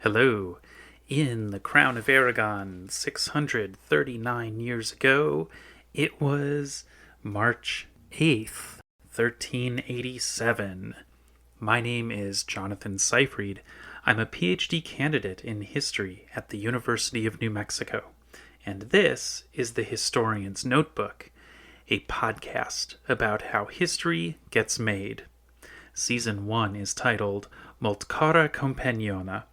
Hello. In the Crown of Aragon 639 years ago, it was March 8th, 1387. My name is Jonathan Seyfried. I'm a PhD candidate in history at the University of New Mexico, and this is the Historian's Notebook, a podcast about how history gets made. Season 1 is titled Multcara Companiona.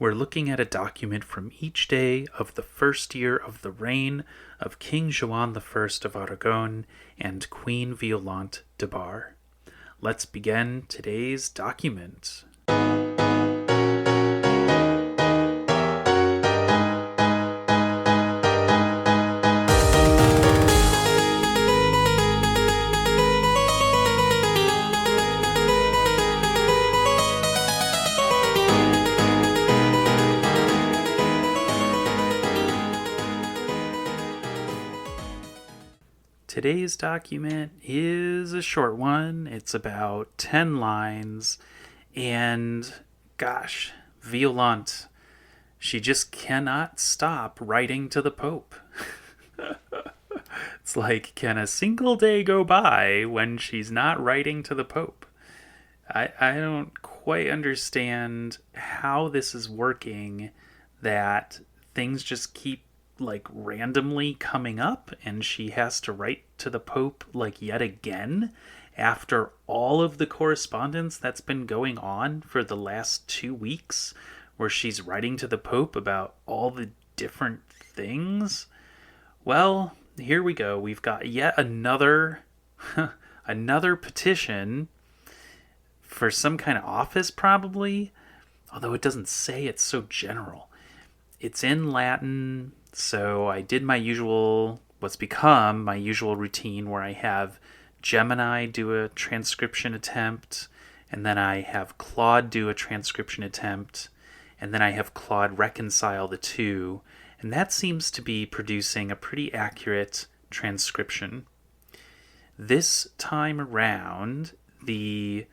We're looking at a document from each day of the first year of the reign of King Joan I of Aragon and Queen Violant de Bar. Let's begin today's document. Today's document is a short one. It's about 10 lines. And gosh, Violant, she just cannot stop writing to the Pope. It's like, can a single day go by when she's not writing to the Pope? I don't quite understand how this is working, that things just keep randomly coming up and she has to write to the Pope yet again after all of the correspondence that's been going on for the last 2 weeks, where she's writing to the Pope about all the different things. Well, here we go. We've got yet another another petition for some kind of office, probably, although it doesn't say. It's so general. It's in Latin. So I did what's become my usual routine, where I have Gemini do a transcription attempt, and then I have Claude do a transcription attempt, and then I have Claude reconcile the two, and that seems to be producing a pretty accurate transcription. This time around, the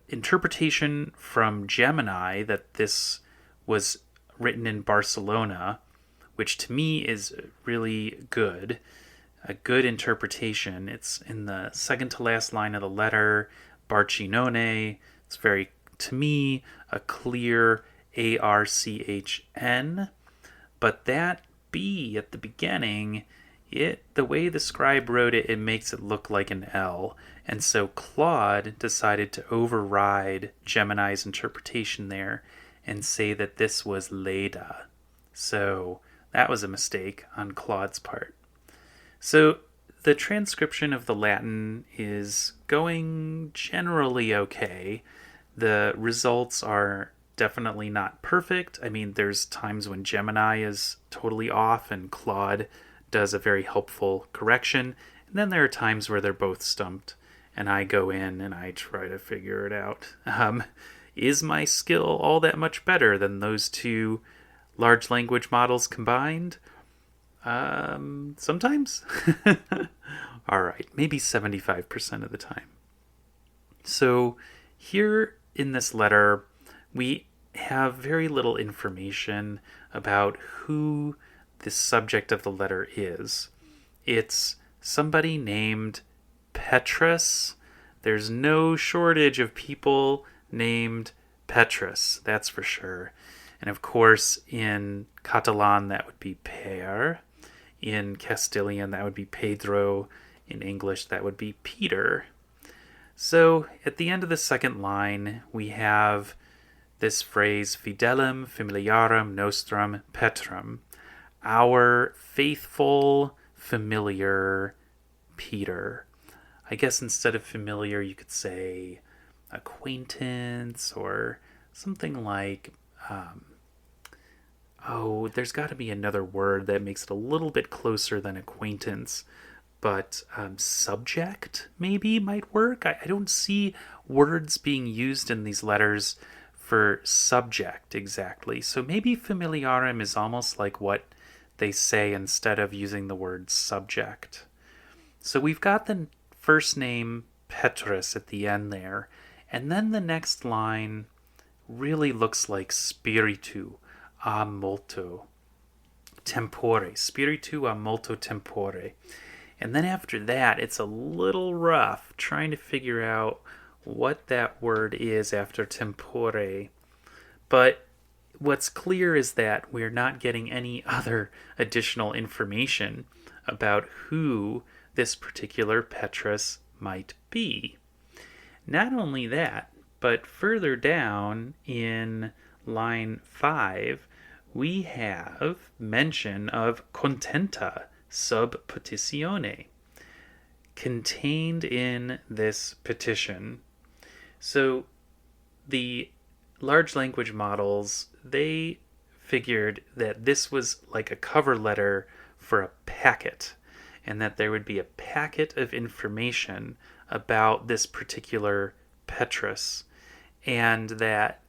interpretation from Gemini that this was written in Barcelona, which to me is really good, a good interpretation. It's in the second to last line of the letter, Barcinone. It's very, to me, a clear ARCHN, but that B at the beginning, the way the scribe wrote it, it makes it look like an L. And so Claude decided to override Gemini's interpretation there and say that this was Leda. So that was a mistake on Claude's part. So the transcription of the Latin is going generally okay. The results are definitely not perfect. I mean, there's times when Gemini is totally off and Claude does a very helpful correction. And then there are times where they're both stumped, and I go in and I try to figure it out. Is my skill all that much better than those two large language models combined? Sometimes. All right, maybe 75% of the time. So here in this letter, we have very little information about who the subject of the letter is. It's somebody named Petrus. There's no shortage of people named Petrus, that's for sure. And of course, in Catalan, that would be Per. In Castilian, that would be Pedro. In English, that would be Peter. So at the end of the second line, we have this phrase, Fidelem familiarum nostrum Petrum, our faithful, familiar Peter. I guess instead of familiar, you could say acquaintance, or something like, there's got to be another word that makes it a little bit closer than acquaintance, but subject maybe might work. I don't see words being used in these letters for subject exactly, so maybe familiarum is almost like what they say instead of using the word subject. So we've got the first name Petrus at the end there, and then the next line really looks like spiritu a molto tempore. Spiritu a molto tempore. And then after that, it's a little rough trying to figure out what that word is after tempore. But what's clear is that we're not getting any other additional information about who this particular Petrus might be. Not only that, but further down in line 5, we have mention of contenta sub petitione contained in this petition. So the large language models, they figured that this was like a cover letter for a packet, and that there would be a packet of information about this particular Petrus, and that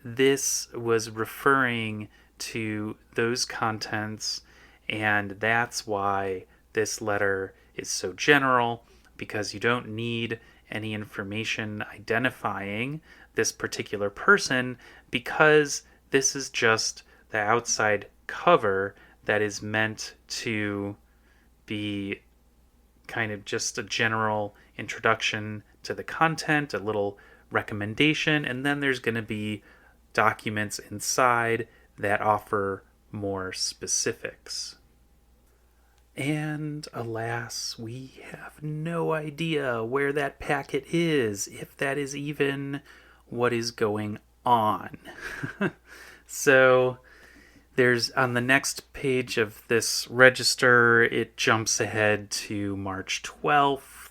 this was referring to those contents, and that's why this letter is so general, because you don't need any information identifying this particular person, because this is just the outside cover that is meant to be kind of just a general introduction to the content, a little recommendation, and then there's going to be documents inside that offer more specifics. And alas, we have no idea where that packet is, if that is even what is going on. So there's on the next page of this register, it jumps ahead to March 12th,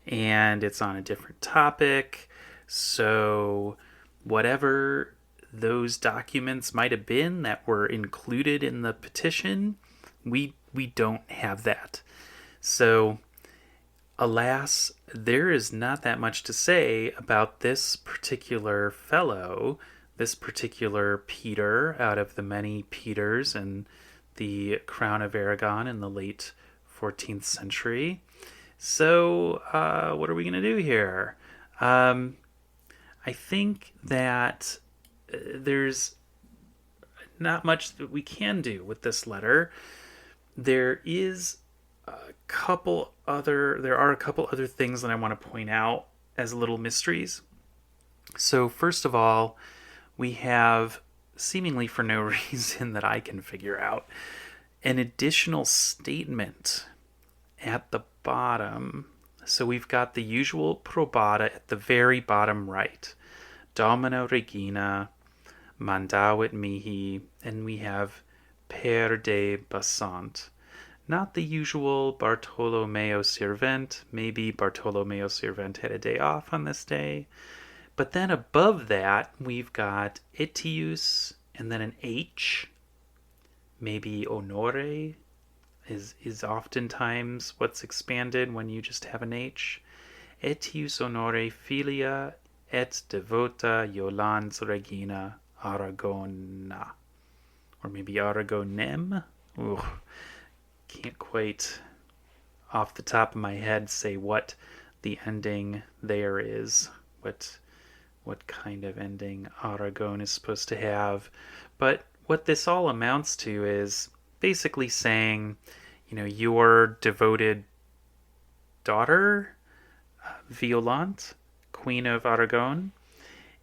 and it's on a different topic. So whatever those documents might have been that were included in the petition, we don't have that. So alas, there is not that much to say about this particular fellow, this particular Peter out of the many Peters in the Crown of Aragon in the late 14th century. So what are we going to do here? I think that there's not much that we can do with this letter. There are a couple other things that I want to point out as little mysteries. So first of all, we have, seemingly for no reason that I can figure out, an additional statement at the bottom. So we've got the usual probata at the very bottom right. Domina Regina, mandavit mihi, and we have per de basant. Not the usual Bartolomeo Servent. Maybe Bartolomeo Servent had a day off on this day. But then above that, we've got etius, and then an H. Maybe honore is oftentimes what's expanded when you just have an H. Etius honore filia et devota Iolans Regina Aragona. Or maybe Aragonem? Ooh, can't quite off the top of my head say what the ending there is. What kind of ending Aragon is supposed to have. But what this all amounts to is basically saying, your devoted daughter, Violant, Queen of Aragon.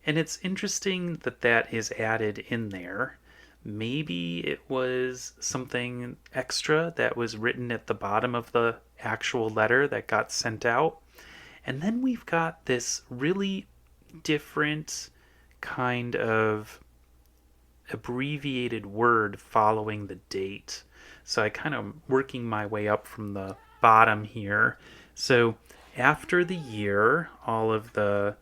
And it's interesting that that is added in there. Maybe it was something extra that was written at the bottom of the actual letter that got sent out. And then we've got this really different kind of abbreviated word following the date. So I kind of working my way up from the bottom here. So after the year, all of the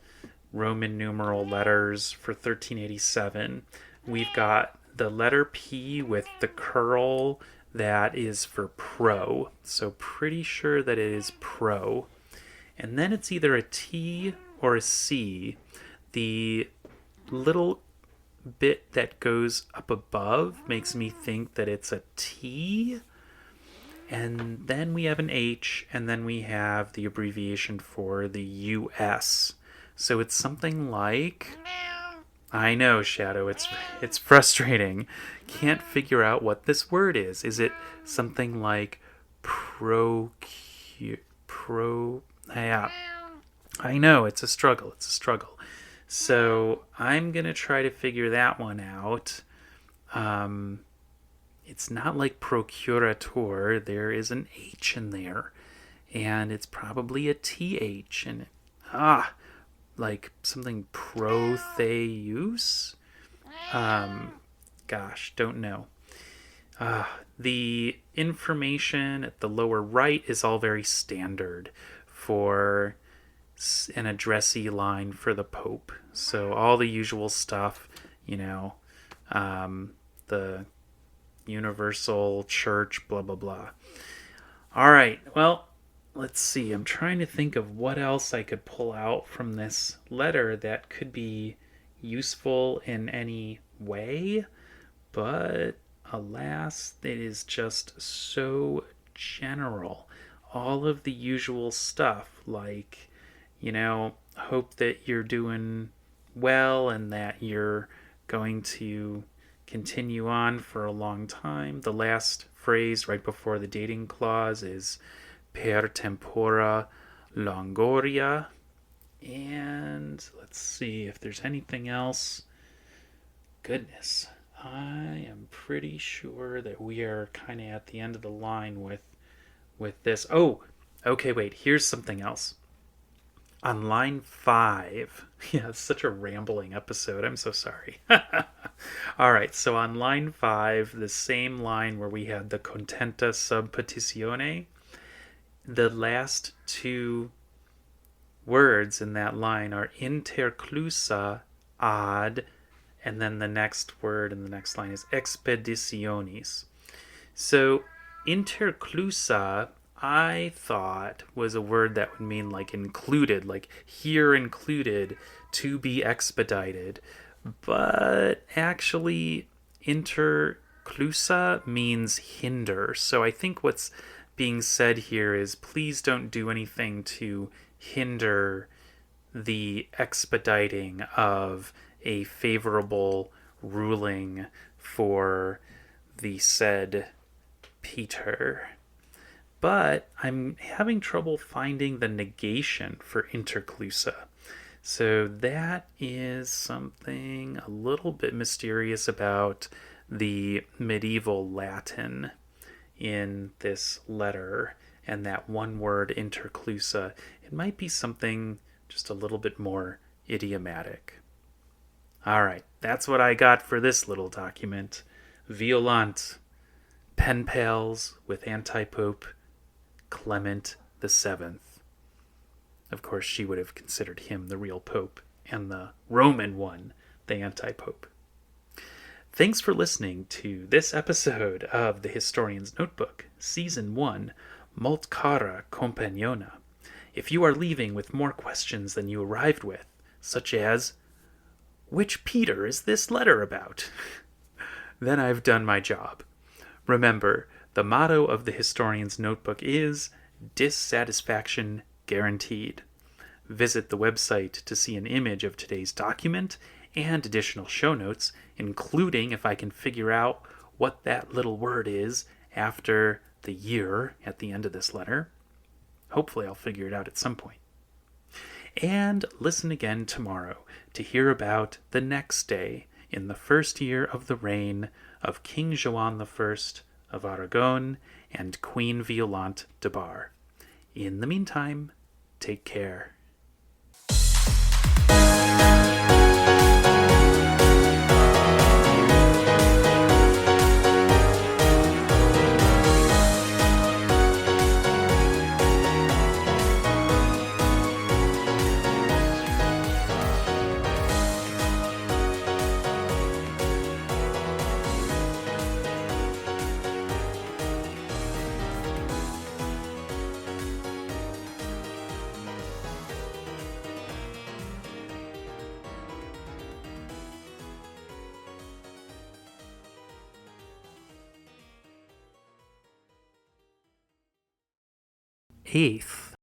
Roman numeral letters for 1387, we've got the letter P with the curl that is for pro. So pretty sure that it is pro. And then it's either a T or a C. The little bit that goes up above makes me think that it's a T. And then we have an H, and then we have the abbreviation for the US. So it's something like I know, Shadow. It's frustrating. Can't figure out what this word is. Is it something like pro? Yeah, I know. It's a struggle. It's a struggle. So I'm gonna try to figure that one out. Um, it's not like procurator. There is an H in there, and it's probably a TH, and ah, like something protheus. Um, Gosh, don't know. The information at the lower right is all very standard for an addressee line for the Pope. So all the usual stuff, you know, the universal church, blah, blah, blah. All right, well, let's see. I'm trying to think of what else I could pull out from this letter that could be useful in any way, but alas, it is just so general. All of the usual stuff, like, hope that you're doing well and that you're going to continue on for a long time. The last phrase right before the dating clause is per tempora longoria. And let's see if there's anything else. Goodness, I am pretty sure that we are kind of at the end of the line with this. Oh, okay, wait. Here's something else. On line 5, yeah, it's such a rambling episode. I'm so sorry. All right, so on line 5, the same line where we had the contenta sub petitione, the last two words in that line are interclusa ad, and then the next word in the next line is expeditionis. So interclusa, I thought, was a word that would mean like included, like here included, to be expedited. But actually, interclusa means hinder. So I think what's being said here is please don't do anything to hinder the expediting of a favorable ruling for the said Peter. But I'm having trouble finding the negation for interclusa. So that is something a little bit mysterious about the medieval Latin in this letter, and that one word interclusa. It might be something just a little bit more idiomatic. All right, that's what I got for this little document. Violant, pen pals with anti-pope Clement the Seventh. Of course, she would have considered him the real pope, and the Roman one the anti-pope. Thanks for listening to this episode of The Historian's Notebook, Season 1, Molt Cara Compagnona. If you are leaving with more questions than you arrived with, such as, which Peter is this letter about? Then I've done my job. Remember, the motto of the Historian's Notebook is dissatisfaction guaranteed. Visit the website to see an image of today's document and additional show notes, including if I can figure out what that little word is after the year at the end of this letter. Hopefully I'll figure it out at some point. And listen again tomorrow to hear about the next day in the first year of the reign of King Joan I of Aragon and Queen Violant de Bar. In the meantime, take care. Eighth.